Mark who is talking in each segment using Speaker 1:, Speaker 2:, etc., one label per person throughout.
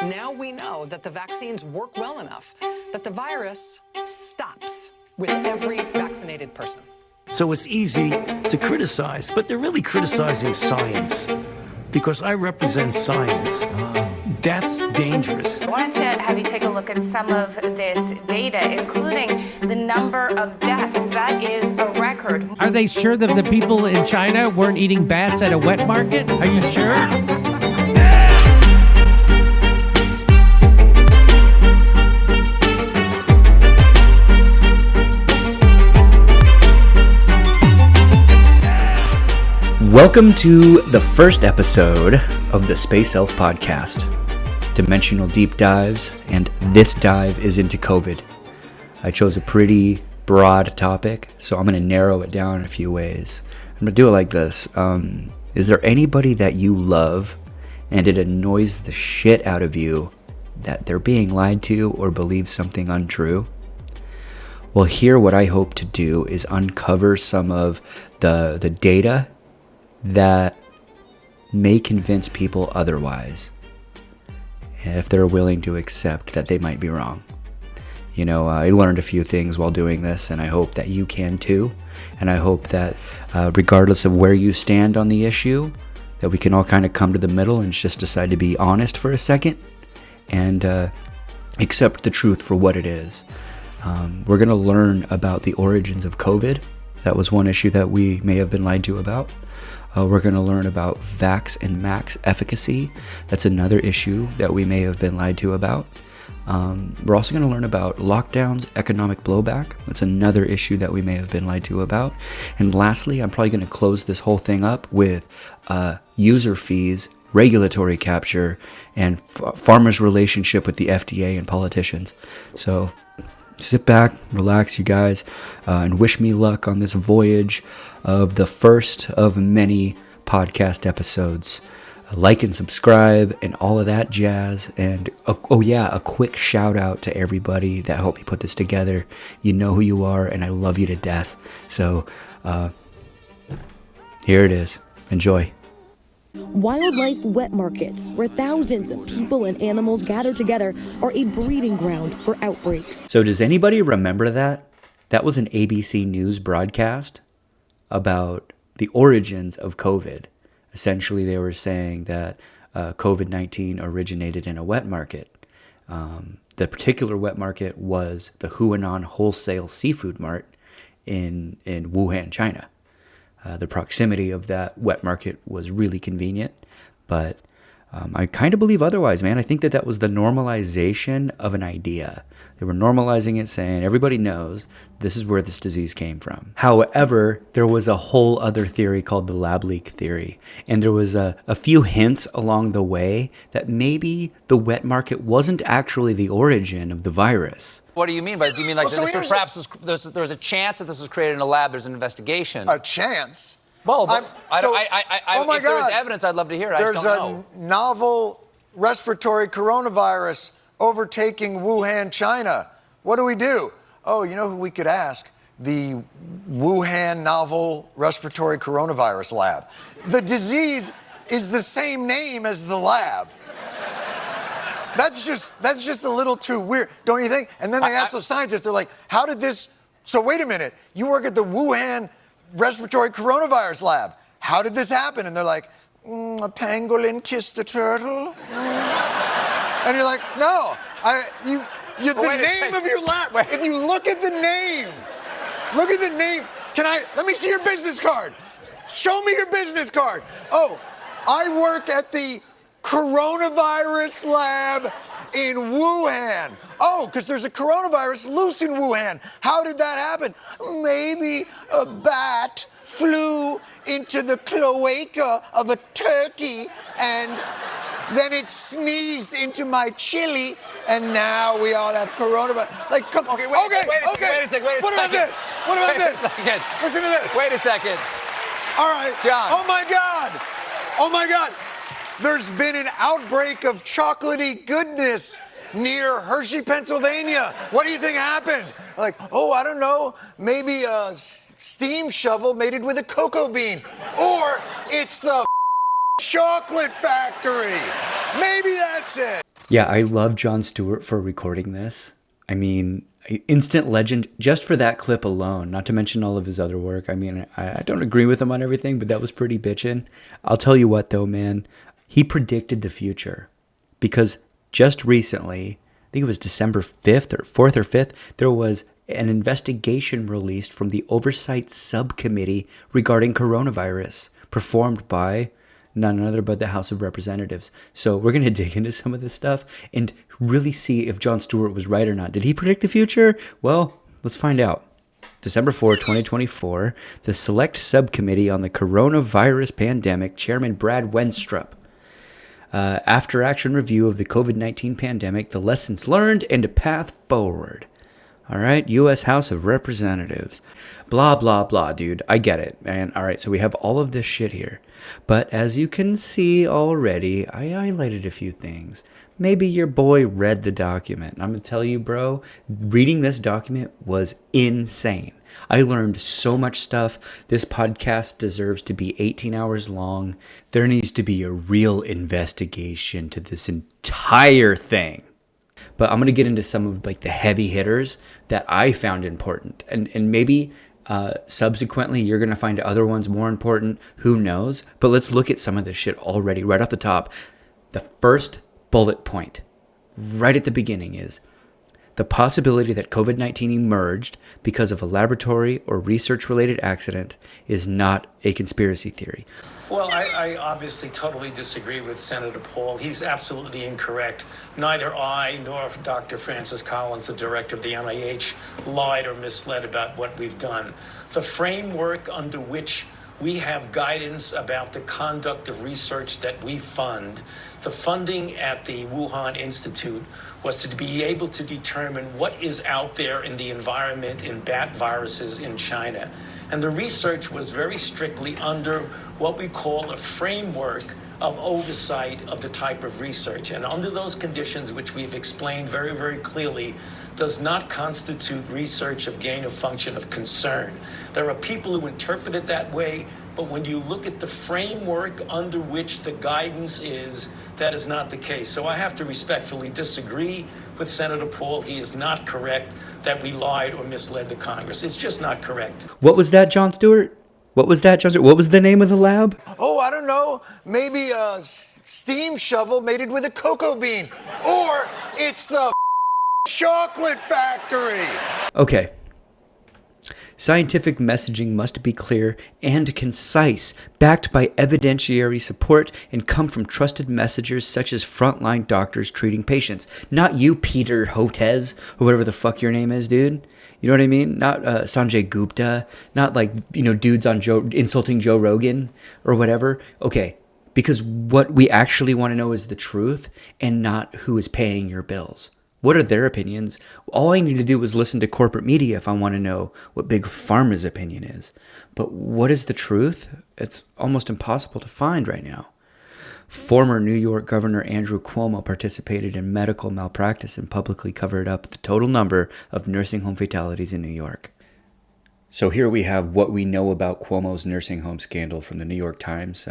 Speaker 1: Now we know that the vaccines work well enough that the virus stops with every vaccinated person.
Speaker 2: So it's easy to criticize, but they're really criticizing science because I represent science. That's dangerous.
Speaker 3: I wanted to have you take a look at some of this data, including the number of deaths. That is a record.
Speaker 4: Are they sure that the people in China weren't eating bats at a wet market? Are you sure?
Speaker 5: Welcome to the first episode of the Space Elf Podcast. Dimensional deep dives, and this dive is into COVID. I chose a pretty broad topic, so I'm going to narrow it down in a few ways. I'm going to do it like this. Is there anybody that you love and it annoys the shit out of you that they're being lied to or believe something untrue? Well, here what I hope to do is uncover some of the data that may convince people otherwise, if they're willing to accept that they might be wrong. You know, I learned a few things while doing this, and I hope that you can too. And I hope that regardless of where you stand on the issue, that we can all kind of come to the middle and just decide to be honest for a second and accept the truth for what it is. We're going to learn about the origins of COVID. That was one issue that we may have been lied to about. We're going to learn about vax and max efficacy. That's another issue that we may have been lied to about. We're also going to learn about lockdowns, economic blowback. That's another issue that we may have been lied to about. And lastly, I'm probably going to close this whole thing up with user fees, regulatory capture, and farmers' relationship with the FDA and politicians. So sit back, relax, you guys, and wish me luck on this voyage of the first of many podcast episodes. Like and subscribe and all of that jazz. And a quick shout out to everybody that helped me put this together. You know who you are, and I love you to death. So here it is. Enjoy.
Speaker 6: Wildlife wet markets, where thousands of people and animals gather together, are a breeding ground for outbreaks.
Speaker 5: So does anybody remember that? That was an ABC News broadcast about the origins of COVID. Essentially, they were saying that COVID-19 originated in a wet market. The particular wet market was the Huanan Wholesale Seafood Mart in Wuhan, China. The proximity of that wet market was really convenient, but I kind of believe otherwise, man. I think that was the normalization of an idea. They were normalizing it, saying everybody knows this is where this disease came from. However, there was a whole other theory called the lab leak theory, and there was a few hints along the way that maybe the wet market wasn't actually the origin of the virus.
Speaker 7: What do you mean by it? Do you mean like perhaps there's a chance that this was created in a lab, there's an investigation?
Speaker 8: A chance?
Speaker 7: Well, but
Speaker 8: oh my
Speaker 7: if there was
Speaker 8: God.
Speaker 7: evidence, I'd love to hear it.
Speaker 8: There's
Speaker 7: I just don't know.
Speaker 8: a novel respiratory coronavirus overtaking Wuhan, China. What do? Oh, you know who we could ask? The Wuhan novel respiratory coronavirus lab. The disease is the same name as the lab. That's just a little too weird, don't you think? And then they ask the scientists, they're like, how did this, so wait a minute, you work at the Wuhan respiratory coronavirus lab. How did this happen? And they're like, a pangolin kissed a turtle. And you're like, no, the name of your lab. If you look at the name, let me see your business card. Show me your business card. Oh, I work at the coronavirus lab in Wuhan. Oh, because there's a coronavirus loose in Wuhan. How did that happen? Maybe a bat flew into the cloaca of a turkey and then it sneezed into my chili and now we all have coronavirus. Like, come on.
Speaker 7: Wait a second.
Speaker 8: What about this? Listen to this.
Speaker 7: Wait a second.
Speaker 8: All right.
Speaker 7: John.
Speaker 8: Oh my God. There's been an outbreak of chocolatey goodness near Hershey, Pennsylvania. What do you think happened? Like, I don't know. Maybe a steam shovel mated with a cocoa bean. Or it's the chocolate factory. Maybe that's it.
Speaker 5: Yeah, I love Jon Stewart for recording this. I mean, instant legend just for that clip alone, not to mention all of his other work. I mean, I don't agree with him on everything, but that was pretty bitchin'. I'll tell you what, though, man. He predicted the future because just recently, I think it was December 5th or 4th or 5th, there was an investigation released from the Oversight Subcommittee regarding coronavirus performed by none other but the House of Representatives. So we're going to dig into some of this stuff and really see if Jon Stewart was right or not. Did he predict the future? Well, let's find out. December 4, 2024, the Select Subcommittee on the Coronavirus Pandemic, Chairman Brad Wenstrup. After action review of the COVID-19 pandemic, the lessons learned, and a path forward. All right, U.S. House of Representatives. Blah, blah, blah, dude. I get it, man. All right, so we have all of this shit here. But as you can see already, I highlighted a few things. Maybe your boy read the document. I'm going to tell you, bro, reading this document was insane. I learned so much stuff. This podcast deserves to be 18 hours long. There needs to be a real investigation to this entire thing. But I'm going to get into some of like the heavy hitters that I found important. And maybe subsequently you're going to find other ones more important. Who knows? But let's look at some of this shit already right off the top. The first bullet point right at the beginning is the possibility that COVID-19 emerged because of a laboratory or research-related accident is not a conspiracy theory.
Speaker 9: Well, I obviously totally disagree with Senator Paul. He's absolutely incorrect. Neither I nor Dr. Francis Collins, the director of the NIH, lied or misled about what we've done. The framework under which we have guidance about the conduct of research that we fund, the funding at the Wuhan Institute was to be able to determine what is out there in the environment in bat viruses in China. And the research was very strictly under what we call a framework of oversight of the type of research. And under those conditions, which we've explained very, very clearly, does not constitute research of gain of function of concern. There are people who interpret it that way, but when you look at the framework under which the guidance is, that is not the case. So I have to respectfully disagree with Senator Paul. He is not correct that we lied or misled the Congress. It's just not correct.
Speaker 5: What was that, Jon Stewart? What was that, Jon Stewart? What was the name of the lab?
Speaker 8: Oh, I don't know. Maybe a steam shovel mated with a cocoa bean. Or it's the chocolate factory.
Speaker 5: Okay. Scientific messaging must be clear and concise, backed by evidentiary support, and come from trusted messengers such as frontline doctors treating patients. Not you, Peter Hotez, or whatever the fuck your name is, dude. You know what I mean? Not Sanjay Gupta. Not like, dudes on insulting Joe Rogan or whatever. Okay, because what we actually want to know is the truth and not who is paying your bills. What are their opinions? All I need to do is listen to corporate media if I want to know what Big Pharma's opinion is. But what is the truth? It's almost impossible to find right now. Former New York Governor Andrew Cuomo participated in medical malpractice and publicly covered up the total number of nursing home fatalities in New York. So here we have what we know about Cuomo's nursing home scandal from the New York Times.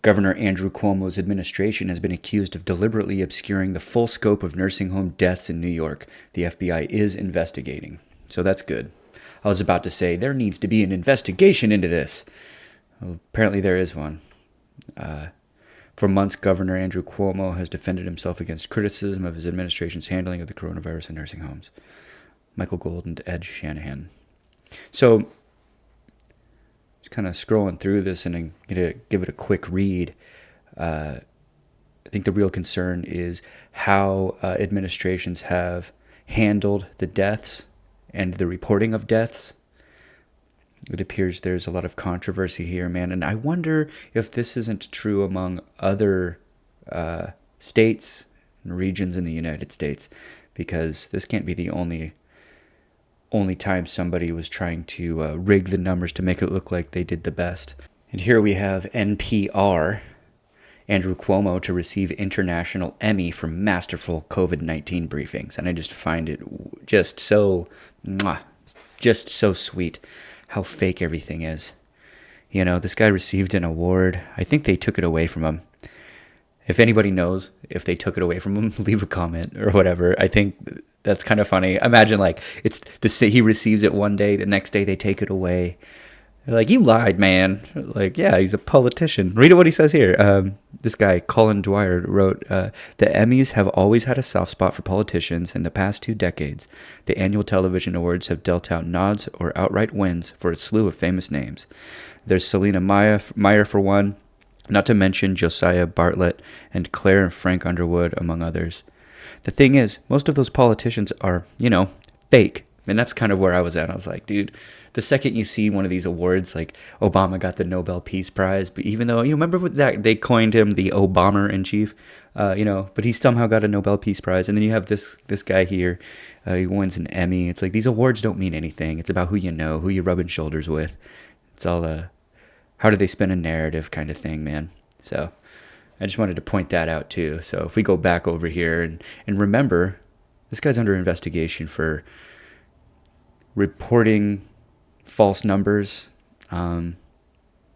Speaker 5: Governor Andrew Cuomo's administration has been accused of deliberately obscuring the full scope of nursing home deaths in New York. The FBI is investigating. So that's good. I was about to say there needs to be an investigation into this. Well, apparently there is one. For months, Governor Andrew Cuomo has defended himself against criticism of his administration's handling of the coronavirus in nursing homes. Michael Gold and Ed Shanahan. So, just kind of scrolling through this and I'm going to give it a quick read. I think the real concern is how administrations have handled the deaths and the reporting of deaths. It appears there's a lot of controversy here, man. And I wonder if this isn't true among other states and regions in the United States, because this can't be the only time somebody was trying to rig the numbers to make it look like they did the best. And here we have NPR, Andrew Cuomo to receive International Emmy for masterful COVID-19 briefings. And I just find it just so sweet how fake everything is. This guy received an award. I think they took it away from him. If anybody knows if they took it away from him, leave a comment or whatever. I think that's kind of funny. Imagine like he receives it one day, the next day they take it away. They're like, you lied, man. Like, yeah, he's a politician. Read what he says here. This guy, Colin Dwyer, wrote, the Emmys have always had a soft spot for politicians. In the past 2 decades, the annual television awards have dealt out nods or outright wins for a slew of famous names. There's Selena Meyer for one, not to mention Josiah Bartlett and Claire and Frank Underwood, among others. The thing is, most of those politicians are, fake. And that's kind of where I was at. I was like, dude, the second you see one of these awards, like Obama got the Nobel Peace Prize, but even though, remember what that they coined him the Obama-in-chief, but he somehow got a Nobel Peace Prize. And then you have this guy here, he wins an Emmy. It's like, these awards don't mean anything. It's about who you know, who you're rubbing shoulders with. It's all how do they spin a narrative kind of thing, man. So I just wanted to point that out too. So if we go back over here and remember, this guy's under investigation for reporting false numbers,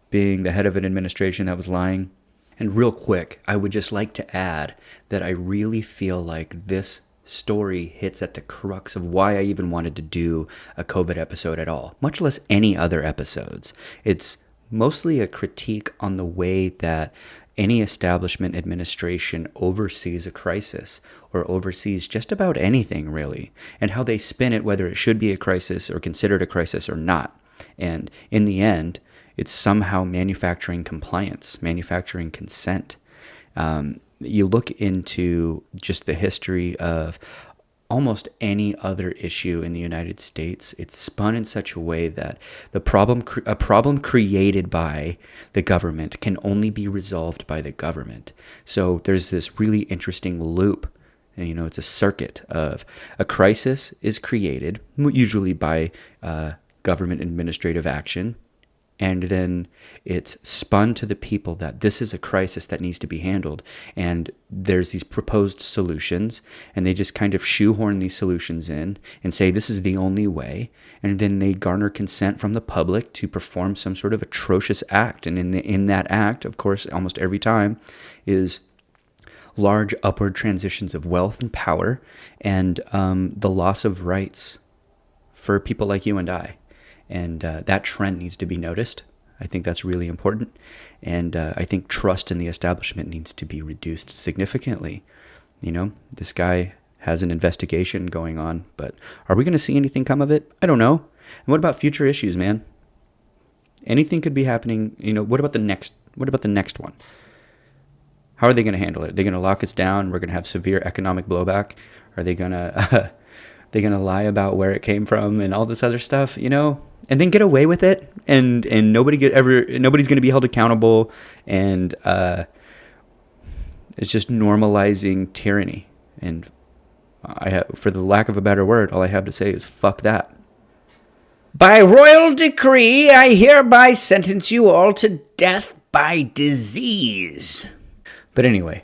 Speaker 5: being the head of an administration that was lying. And real quick, I would just like to add that I really feel like this story hits at the crux of why I even wanted to do a COVID episode at all, much less any other episodes. It's mostly a critique on the way that any establishment administration oversees a crisis or oversees just about anything, really, and how they spin it, whether it should be a crisis or considered a crisis or not. And in the end, it's somehow manufacturing compliance, manufacturing consent. You look into just the history of almost any other issue in the United States, it's spun in such a way that a problem created by the government can only be resolved by the government. So there's this really interesting loop, and it's a circuit of a crisis is created, usually by government administrative action, and then it's spun to the people that this is a crisis that needs to be handled. And there's these proposed solutions, and they just kind of shoehorn these solutions in and say this is the only way. And then they garner consent from the public to perform some sort of atrocious act. And in that act, of course, almost every time is large upward transitions of wealth and power and the loss of rights for people like you and I. And that trend needs to be noticed. I think that's really important. And I think trust in the establishment needs to be reduced significantly. This guy has an investigation going on, but are we going to see anything come of it? I don't know. And what about future issues, man? Anything could be happening. What about the next one? How are they going to handle it? Are they going to lock us down? We're going to have severe economic blowback? Are they going to lie about where it came from and all this other stuff, and then get away with it, and nobody's going to be held accountable, and it's just normalizing tyranny. And for the lack of a better word, all I have to say is fuck that. By royal decree, I hereby sentence you all to death by disease. But anyway,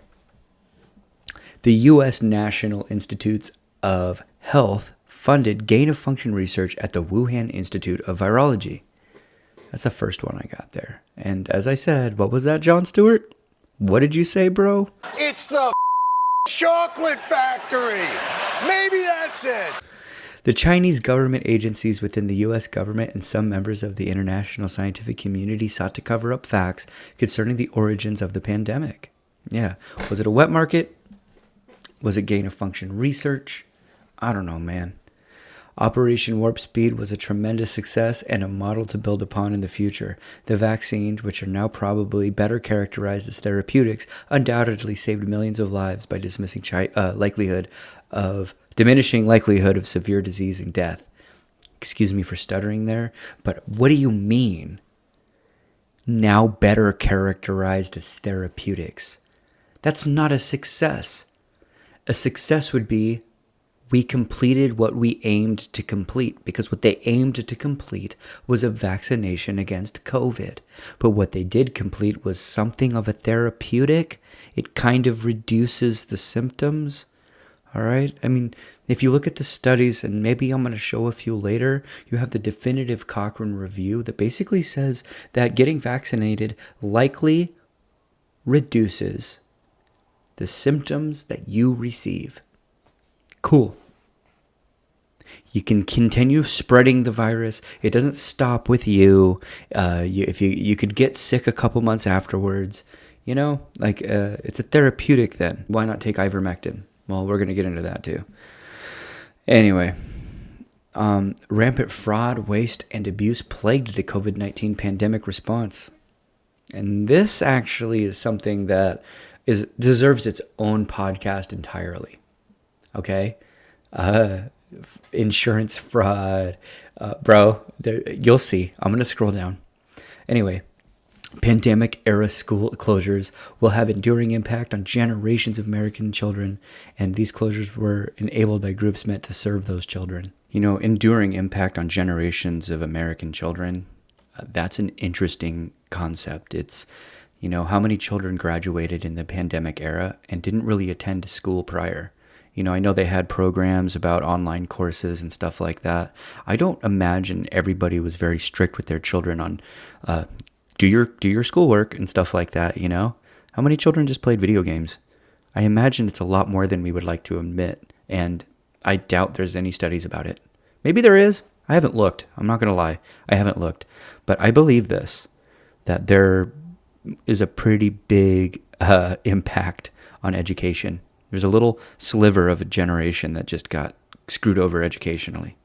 Speaker 5: the U.S. National Institutes of Health funded gain-of-function research at the Wuhan Institute of Virology. That's the first one I got there. And as I said, what was that, Jon Stewart? What did you say, bro?
Speaker 8: It's the chocolate factory. Maybe that's it.
Speaker 5: The Chinese government agencies within the U.S. government and some members of the international scientific community sought to cover up facts concerning the origins of the pandemic. Yeah. Was it a wet market? Was it gain-of-function research? I don't know, man. Operation Warp Speed was a tremendous success and a model to build upon in the future. The vaccines, which are now probably better characterized as therapeutics, undoubtedly saved millions of lives by diminishing likelihood of severe disease and death. Excuse me for stuttering there, but what do you mean? Now better characterized as therapeutics. That's not a success. A success would be we completed what we aimed to complete, because what they aimed to complete was a vaccination against COVID. But what they did complete was something of a therapeutic. It kind of reduces the symptoms. All right. I mean, if you look at the studies, and maybe I'm going to show a few later, you have the definitive Cochrane review that basically says that getting vaccinated likely reduces the symptoms that you receive. Cool. You can continue spreading the virus. It doesn't stop with you. If you could get sick a couple months afterwards, it's a therapeutic then. Why not take ivermectin? Well, we're going to get into that too. Anyway, rampant fraud, waste, and abuse plagued the COVID-19 pandemic response. And this actually is something that deserves its own podcast entirely. Okay? Insurance fraud. You'll see. I'm going to scroll down. Anyway, pandemic era school closures will have enduring impact on generations of American children, and these closures were enabled by groups meant to serve those children. Enduring impact on generations of American children, that's an interesting concept. It's, how many children graduated in the pandemic era and didn't really attend school prior? I know they had programs about online courses and stuff like that. I don't imagine everybody was very strict with their children on do your schoolwork and stuff like that, How many children just played video games? I imagine it's a lot more than we would like to admit, and I doubt there's any studies about it. Maybe there is. I haven't looked. I'm not going to lie. I haven't looked. But I believe this, that there is a pretty big impact on education. There's a little sliver of a generation that just got screwed over educationally.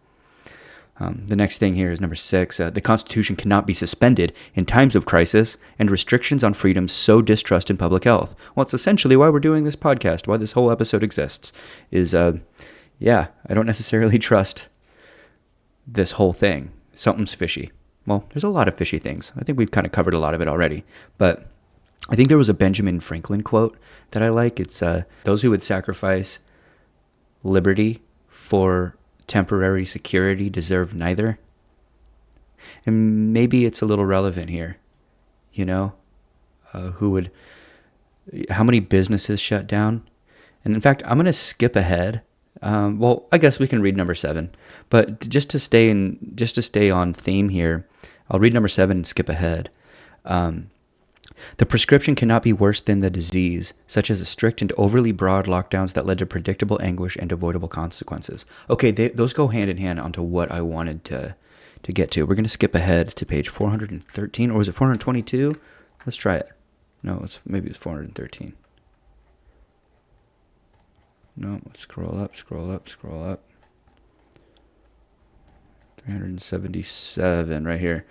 Speaker 5: The next thing here is number 6. The Constitution cannot be suspended in times of crisis, and restrictions on freedoms sow distrust in public health. Well, it's essentially why we're doing this podcast, why this whole episode exists, is, I don't necessarily trust this whole thing. Something's fishy. Well, there's a lot of fishy things. I think we've kind of covered a lot of it already, but I think there was a Benjamin Franklin quote that I like. It's those who would sacrifice liberty for temporary security deserve neither. And maybe it's a little relevant here. How many businesses shut down? And in fact, I'm going to skip ahead. I guess we can read number 7, but just to stay on theme here, I'll read number 7 and skip ahead. The prescription cannot be worse than the disease, such as a strict and overly broad lockdowns that led to predictable anguish and avoidable consequences. Okay, those go hand in hand onto what I wanted to get to. We're going to skip ahead to page 413, or was it 422? Let's try it. No, maybe it's 413. No, let's scroll up. 377 right here.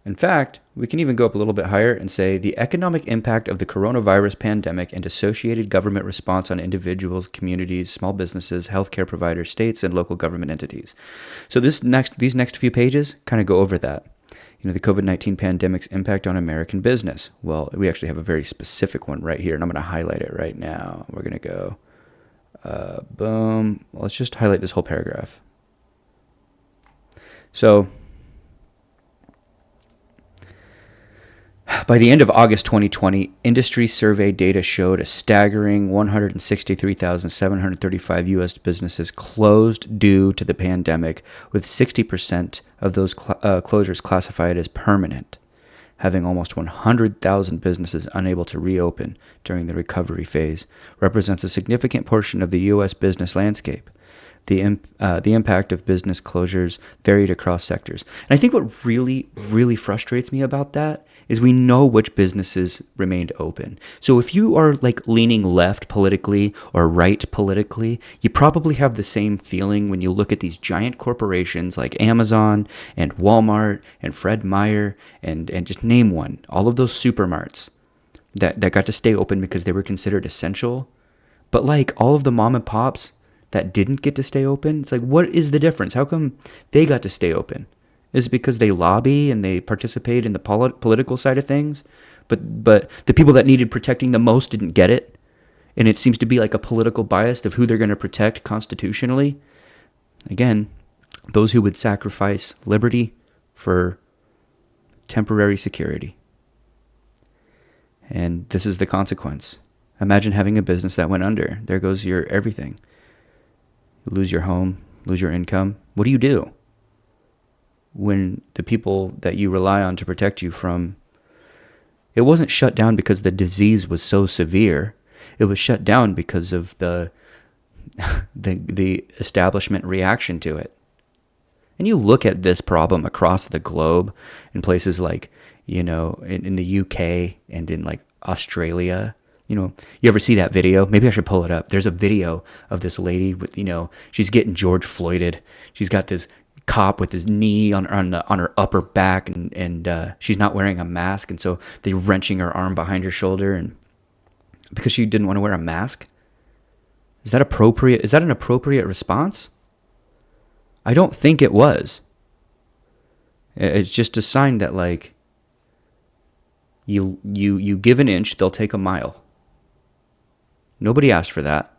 Speaker 5: In fact, we can even go up a little bit higher and say the economic impact of the coronavirus pandemic and associated government response on individuals, communities, small businesses, healthcare providers, states, and local government entities. So these next few pages kind of go over that. The COVID-19 pandemic's impact on American business. Well, we actually have a very specific one right here, and I'm going to highlight it right now. We're going to go, boom. Well, let's just highlight this whole paragraph. So, by the end of August 2020, industry survey data showed a staggering 163,735 U.S. businesses closed due to the pandemic, with 60% of those closures classified as permanent, having almost 100,000 businesses unable to reopen during the recovery phase represents a significant portion of the U.S. business landscape. The impact of business closures varied across sectors. And I think what really, really frustrates me about that is we know which businesses remained open. So if you are leaning left politically or right politically, you probably have the same feeling when you look at these giant corporations like Amazon and Walmart and Fred Meyer and just name one. All of those supermarts that got to stay open because they were considered essential. But all of the mom and pops that didn't get to stay open, it's what is the difference? How come they got to stay open? Is it because they lobby and they participate in the political side of things? But the people that needed protecting the most didn't get it? And it seems to be a political bias of who they're going to protect constitutionally? Again, those who would sacrifice liberty for temporary security. And this is the consequence. Imagine having a business that went under. There goes your everything. You lose your home, lose your income. What do you do when the people that you rely on to protect you from, it wasn't shut down because the disease was so severe. It was shut down because of the establishment reaction to it. And you look at this problem across the globe in places like, in the UK and in like Australia. You ever see that video? Maybe I should pull it up. There's a video of this lady with, she's getting George Floyded. She's got this cop with his knee on her upper back, and she's not wearing a mask, and so they're wrenching her arm behind her shoulder, and because she didn't want to wear a mask. Is that appropriate? Is that an appropriate response? I don't think it was. It's just a sign that, like, you give an inch, they'll take a mile. Nobody asked for that.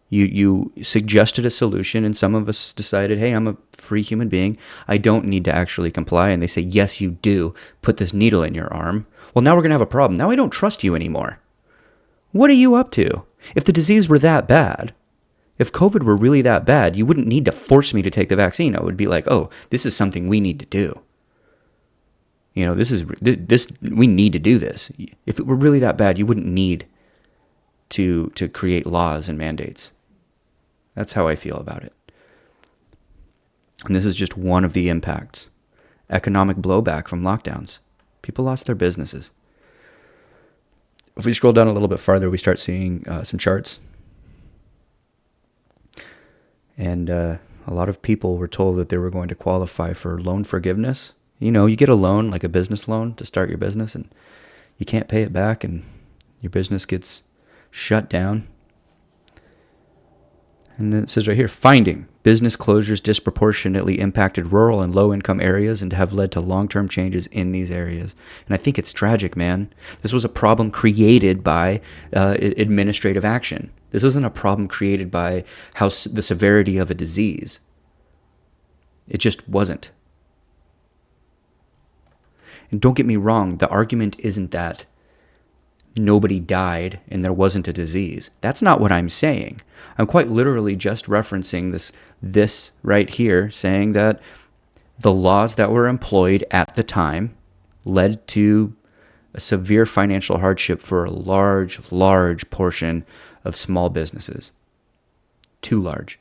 Speaker 5: You suggested a solution, and some of us decided, hey, I'm a free human being. I don't need to actually comply. And they say, yes, you do. Put this needle in your arm. Well, now we're going to have a problem. Now I don't trust you anymore. What are you up to? If the disease were that bad, if COVID were really that bad, you wouldn't need to force me to take the vaccine. I would be like, oh, this is something we need to do. We need to do this. If it were really that bad, you wouldn't need to create laws and mandates. That's how I feel about it. And this is just one of the impacts. Economic blowback from lockdowns. People lost their businesses. If we scroll down a little bit farther, we start seeing some charts. And a lot of people were told that they were going to qualify for loan forgiveness. You get a loan, like a business loan, to start your business, and you can't pay it back, and your business gets shut down. And then it says right here, finding business closures disproportionately impacted rural and low-income areas and have led to long-term changes in these areas. And I think it's tragic, man. This was a problem created by administrative action. This isn't a problem created by the severity of a disease. It just wasn't. And don't get me wrong, the argument isn't that nobody died and there wasn't a disease. That's not what I'm saying. I'm quite literally just referencing this right here, saying that the laws that were employed at the time led to a severe financial hardship for a large portion of small businesses. Too large.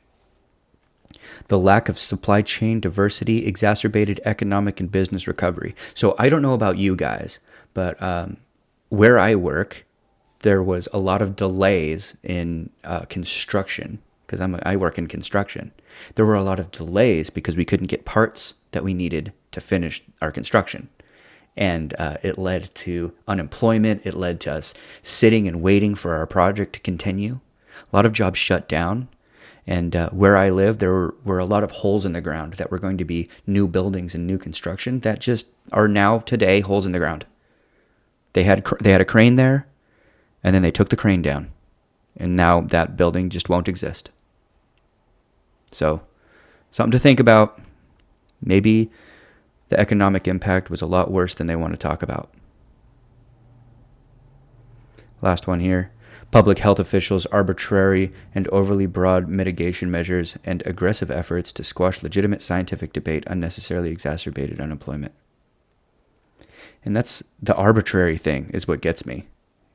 Speaker 5: The lack of supply chain diversity exacerbated economic and business recovery. So I don't know about you guys, but where I work, there was a lot of delays in construction, because I work in construction. There were a lot of delays because we couldn't get parts that we needed to finish our construction. And it led to unemployment. It led to us sitting and waiting for our project to continue. A lot of jobs shut down. And where I live, there were a lot of holes in the ground that were going to be new buildings and new construction that just are now today holes in the ground. They had a crane there, and then they took the crane down, and now that building just won't exist. So, something to think about. Maybe the economic impact was a lot worse than they want to talk about. Last one here. Public health officials' arbitrary and overly broad mitigation measures and aggressive efforts to squash legitimate scientific debate unnecessarily exacerbated unemployment. And that's the arbitrary thing is what gets me,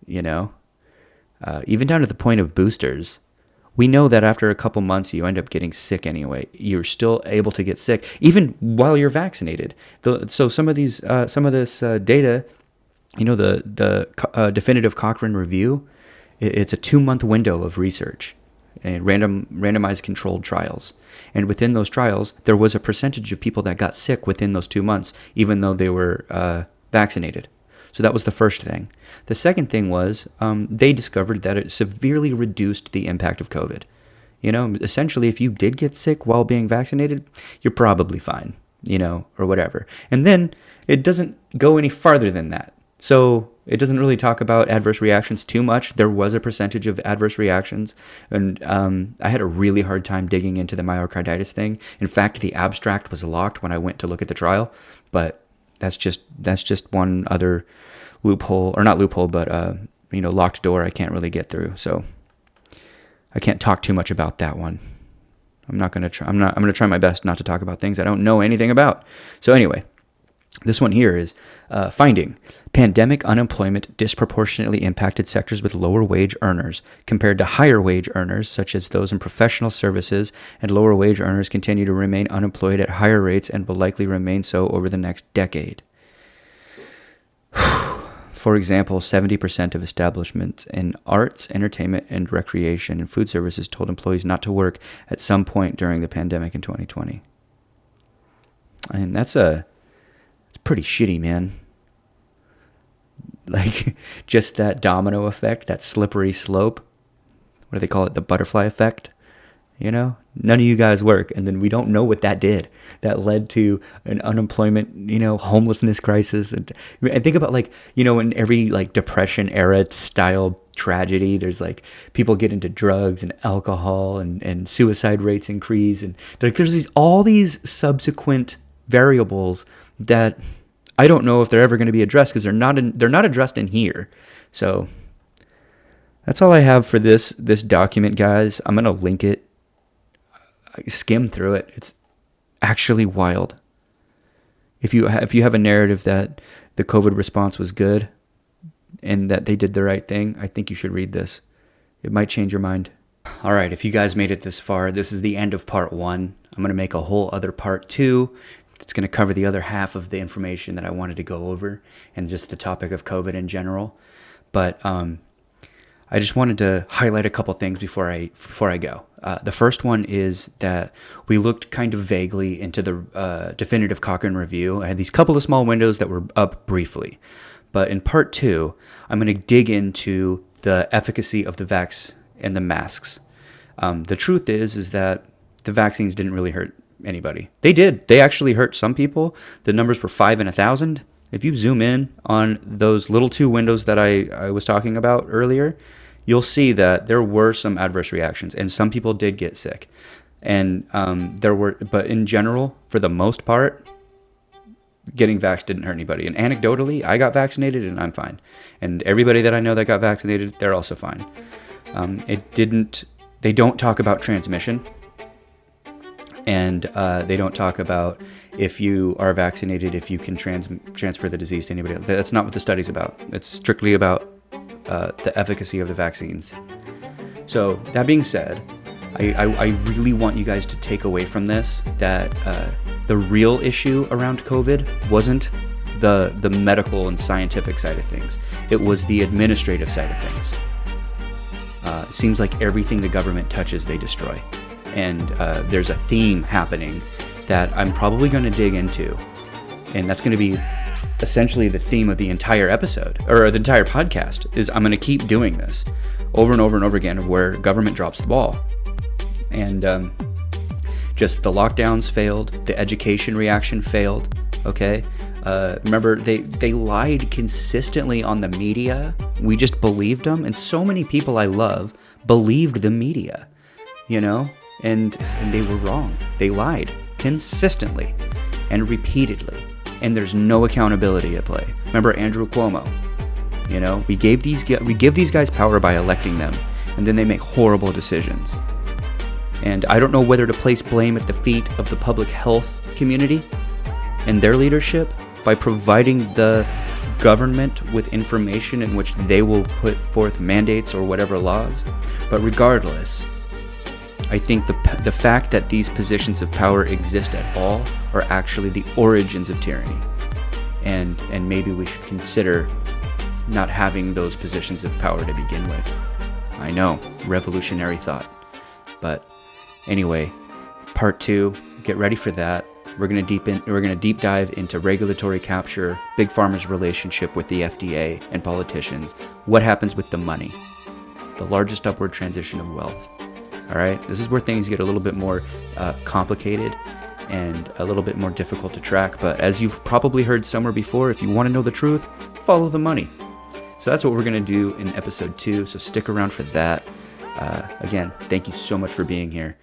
Speaker 5: even down to the point of boosters. We know that after a couple months, you end up getting sick anyway. You're still able to get sick, even while you're vaccinated. So some of this data, the definitive Cochrane review, it's a 2-month window of research and randomized controlled trials. And within those trials, there was a percentage of people that got sick within those 2 months, even though they were vaccinated. So that was the first thing. The second thing was they discovered that it severely reduced the impact of COVID. Essentially, if you did get sick while being vaccinated, you're probably fine, or whatever. And then it doesn't go any farther than that. So it doesn't really talk about adverse reactions too much. There was a percentage of adverse reactions, and I had a really hard time digging into the myocarditis thing. In fact, the abstract was locked when I went to look at the trial, but that's just one other loophole, or not loophole, but locked door I can't really get through. So I can't talk too much about that one. I'm going to try my best not to talk about things I don't know anything about. So anyway, This one here is finding. Pandemic unemployment disproportionately impacted sectors with lower wage earners compared to higher wage earners, such as those in professional services, and lower wage earners continue to remain unemployed at higher rates and will likely remain so over the next decade. For example, 70% of establishments in arts, entertainment, and recreation and food services told employees not to work at some point during the pandemic in 2020. And it's pretty shitty, man. Like, just that domino effect, that slippery slope. What do they call it? The butterfly effect. You know, none of you guys work, and then we don't know what that did. That led to an unemployment, homelessness crisis. And think about, like, in every, like, Depression era style tragedy, there's, like, people get into drugs and alcohol and suicide rates increase. And there's all these subsequent variables that I don't know if they're ever going to be addressed because they're not addressed in here. So that's all I have for this document, guys. I'm going to link it. Skim through it. It's actually wild. If you have a narrative that the COVID response was good and that they did the right thing, I think you should read this. It might change your mind. All right, if you guys made it this far, this is the end of part 1. I'm going to make a whole other part 2. It's going to cover the other half of the information that I wanted to go over and just the topic of COVID in general. But I just wanted to highlight a couple things before I go. The first one is that we looked kind of vaguely into the definitive Cochrane review. I had these couple of small windows that were up briefly. But in part 2, I'm going to dig into the efficacy of the vax and the masks. The truth is that the vaccines didn't really hurt anybody. They did. They actually hurt some people. The numbers were 5 in 1,000. If you zoom in on those little 2 windows that I was talking about earlier, you'll see that there were some adverse reactions, and some people did get sick. And but in general, for the most part, getting vaxxed didn't hurt anybody. And anecdotally, I got vaccinated and I'm fine. And everybody that I know that got vaccinated, they're also fine. They don't talk about transmission. And they don't talk about if you are vaccinated, if you can transfer the disease to anybody else. That's not what the study's about. It's strictly about the efficacy of the vaccines. So that being said, I really want you guys to take away from this that the real issue around COVID wasn't the medical and scientific side of things. It was the administrative side of things. It seems like everything the government touches, they destroy. And there's a theme happening that I'm probably going to dig into. And that's going to be essentially the theme of the entire episode, or the entire podcast, is I'm going to keep doing this over and over and over again of where government drops the ball. And just the lockdowns failed, the education reaction failed, okay? Remember, they lied consistently on the media. We just believed them, and so many people I love believed the media, and they were wrong. They lied consistently and repeatedly, and there's no accountability at play. Remember Andrew Cuomo? We give these guys power by electing them, and then they make horrible decisions. And I don't know whether to place blame at the feet of the public health community and their leadership by providing the government with information in which they will put forth mandates or whatever laws. But regardless, I think the fact that these positions of power exist at all are actually the origins of tyranny. And maybe we should consider not having those positions of power to begin with. I know, revolutionary thought. But anyway, part 2, get ready for that. We're gonna deep dive into regulatory capture, Big Pharma's relationship with the FDA and politicians, what happens with the money, the largest upward transition of wealth. All right, this is where things get a little bit more complicated and a little bit more difficult to track. But as you've probably heard somewhere before, if you want to know the truth, follow the money. So that's what we're gonna do in episode 2. So stick around for that. Again, thank you so much for being here.